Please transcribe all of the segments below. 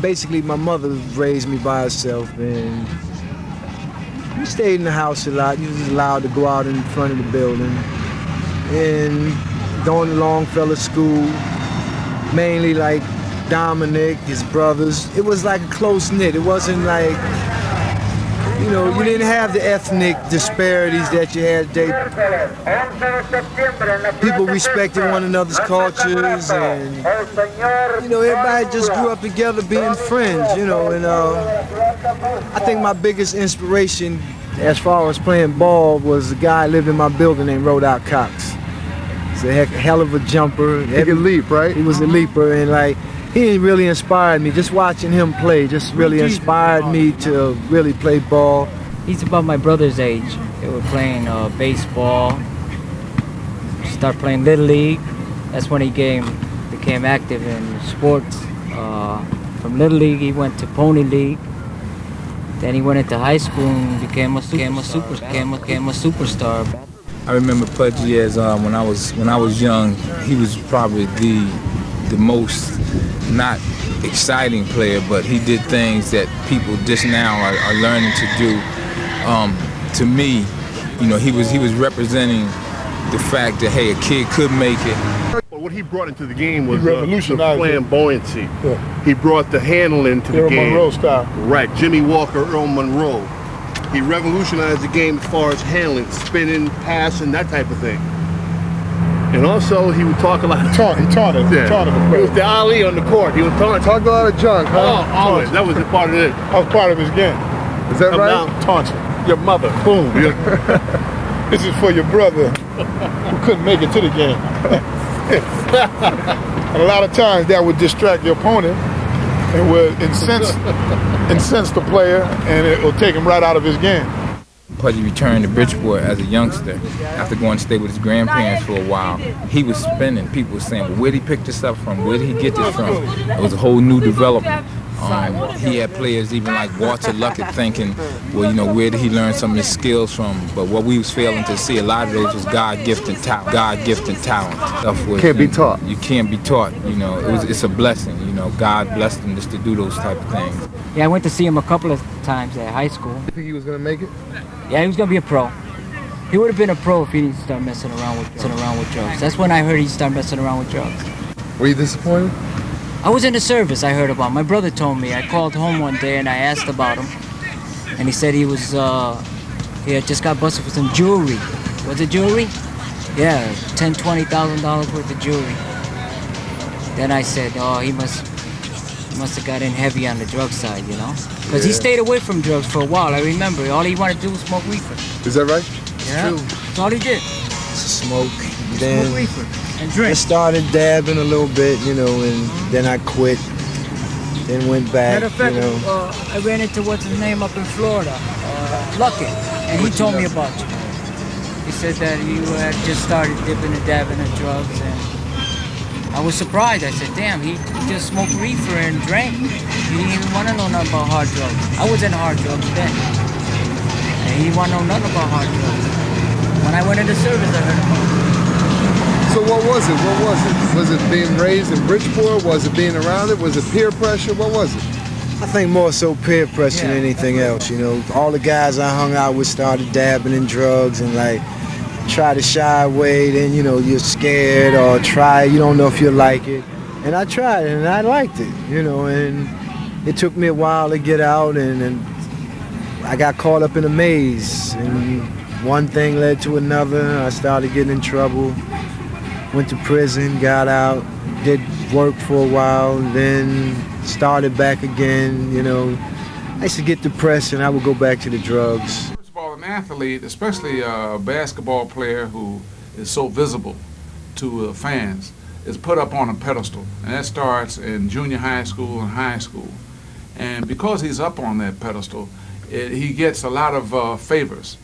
basically my mother raised me by herself, and we stayed in the house a lot. You was allowed to go out in front of the building. And going to Longfellow School, mainly like Dominic, his brothers. It was like a close-knit. It wasn't like, you know, you didn't have the ethnic disparities that you had today. People respected one another's cultures, and, you know, everybody just grew up together being friends, you know. And I think my biggest inspiration as far as playing ball was a guy who lived in my building named Rebound Cox. He's a hell of a jumper. He could leap, right? He was a leaper, and like, he really inspired me. Just watching him play just really inspired me to really play ball. He's about my brother's age. They were playing baseball, start playing Little League. That's when he became active in sports. From Little League, he went to Pony League. Then he went into high school and became a superstar. I remember Pudgy as when I was young, he was probably the most not exciting player, but he did things that people just now are learning to do. To me, you know, he was representing the fact that, hey, a kid could make it. What he brought into the game was revolutionized the flamboyancy. Yeah. He brought the handling to the game. Earl Monroe style. Right, Jimmy Walker, Earl Monroe. He revolutionized the game as far as handling, spinning, passing, that type of thing. And also, he would talk a lot. He taught him. Yeah. He was the Ali on the court. He was talk a lot of junk. Huh? Oh, always. That was a part of it. That was part of his game. Is that right? Taunting your mother. Boom. Yeah. This is for your brother who couldn't make it to the game. And a lot of times that would distract your opponent and would incense the player, and it will take him right out of his game. Pudgy returned to Bridgeport as a youngster after going to stay with his grandparents for a while. He was spinning. People were saying, well, where did he pick this up from? Where did he get this from? It was a whole new development. He had players even like Walter Luckett thinking, well, you know, where did he learn some of his skills from? But what we was failing to see, a lot of those was God-gifted talent. Stuff was, can't be taught. You can't be taught, you know. It's a blessing, you know. God blessed him just to do those type of things. Yeah, I went to see him a couple of times at high school. You think he was going to make it? Yeah, he was going to be a pro. He would have been a pro if he didn't start messing around with drugs. That's when I heard he started messing around with drugs. Were you disappointed? I was in the service, I heard about him. My brother told me. I called home one day and I asked about him. And he said he had just got busted for some jewelry. Was it jewelry? Yeah, $10,000, $20,000 worth of jewelry. Then I said, oh, he must have got in heavy on the drug side, you know? Because he stayed away from drugs for a while. I remember, all he wanted to do was smoke reefer. Is that right? Yeah, that's all he did. Smoke, then smoke reefer and drink. I started dabbing a little bit, you know, and then I quit. Then went back, Matter of fact, you know. I ran into what's his name up in Florida, Luckett, and he told me about you. He said that you had just started dipping and dabbing in drugs, and I was surprised. I said, damn, he just smoked reefer and drank. He didn't even want to know nothing about hard drugs. I was in hard drugs then. And he didn't want to know nothing about hard drugs. When I went into service, I heard about it. So what was it? What was it? Was it being raised in Bridgeport? Was it being around it? Was it peer pressure? What was it? I think more so peer pressure than anything else, you know. All the guys I hung out with started dabbing in drugs and like try to shy away, then, you know, you're scared or try, you don't know if you like it. And I tried it and I liked it, you know, and it took me a while to get out, and I got caught up in a maze, and one thing led to another. I started getting in trouble, went to prison, got out, did work for a while, then started back again, you know. I used to get depressed and I would go back to the drugs. First of all, an athlete, especially a basketball player who is so visible to fans, is put up on a pedestal, and that starts in junior high school and high school. And because he's up on that pedestal, he gets a lot of favors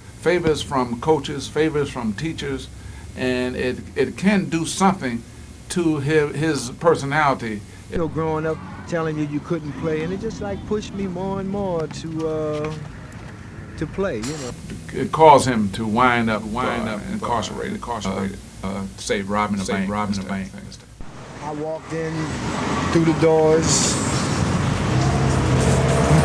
from coaches, favors from teachers, and it can do something to his personality. You know, growing up telling you couldn't play, and it just like pushed me more and more to play, you know. It caused him to wind up incarcerated, say robbing a bank. I walked in through the doors,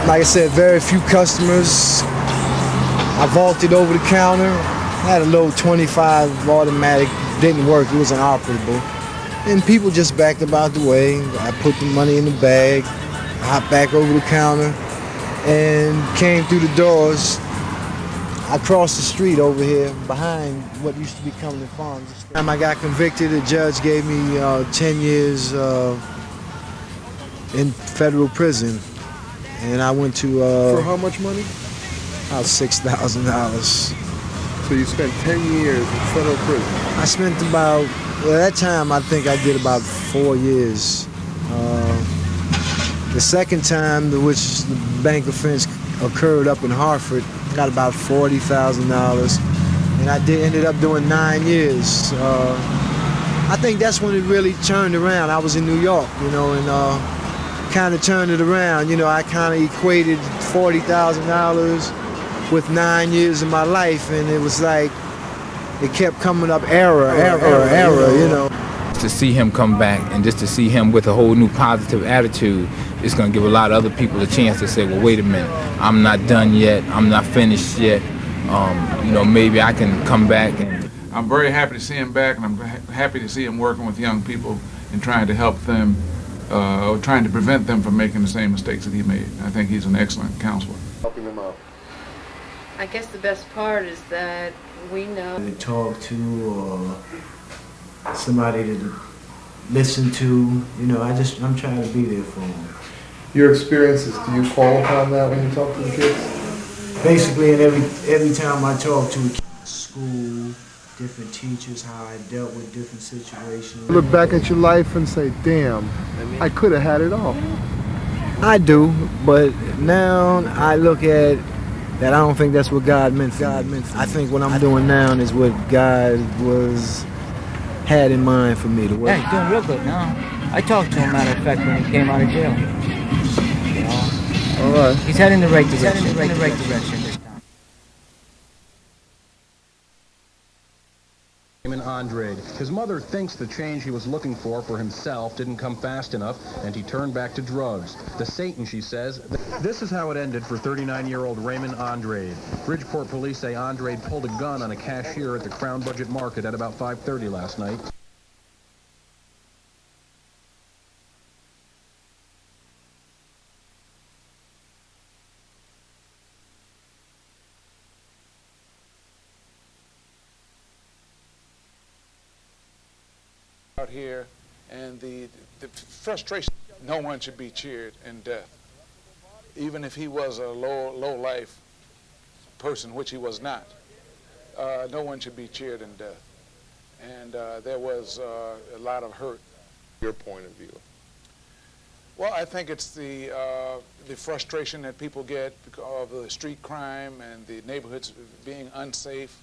Like I said, very few customers. I vaulted over the counter. I had a low 25 automatic, didn't work, it was inoperable. And people just backed about the way. I put the money in the bag, hopped back over the counter, and came through the doors. I crossed the street over here behind what used to be Cumberland Farms. The time I got convicted, the judge gave me 10 years in federal prison. And I went to... For how much money? About $6,000. So you spent 10 years in federal prison? I spent about, well, at that time I think I did about 4 years. The second time, which the bank offense occurred up in Hartford, got about $40,000. And I ended up doing 9 years. I think that's when it really turned around. I was in New York, you know, and kind of turned it around. You know, I kind of equated $40,000 with 9 years of my life, and it was like it kept coming up error, you know. To see him come back and just to see him with a whole new positive attitude, it's going to give a lot of other people a chance to say, well, wait a minute, I'm not done yet, I'm not finished yet, you know, maybe I can come back. And I'm very happy to see him back, and I'm happy to see him working with young people and trying to help them, or trying to prevent them from making the same mistakes that he made. I think he's an excellent counselor. Helping them out. I guess the best part is that we know To talk to or somebody to listen to, you know, I'm trying to be there for them. Your experiences, do you call upon that when you talk to the kids? Basically, and every time I talk to a kid, school, different teachers, how I dealt with different situations. Look back at your life and say, damn, I could have had it all. I do, but now I look at that I don't think that's what God meant for me. I think what I'm doing now is what God had in mind for me to work. Yeah, he's doing real good now. I talked to him, matter of fact, when he came out of jail. You know, All right. he's heading in the right direction. He's heading in the right direction this time. Raymond Andrade. His mother thinks the change he was looking for himself didn't come fast enough, and he turned back to drugs. The Satan, she says. This is how it ended for 39-year-old Raymond Andrade. Bridgeport police say Andrade pulled a gun on a cashier at the Crown Budget Market at about 5:30 last night. Out here, and the frustration. No one should be cheered in death, even if he was a low life person, which he was not. No one should be cheered in death, and there was a lot of hurt. Your point of view. Well, I think it's the frustration that people get because of the street crime and the neighborhoods being unsafe.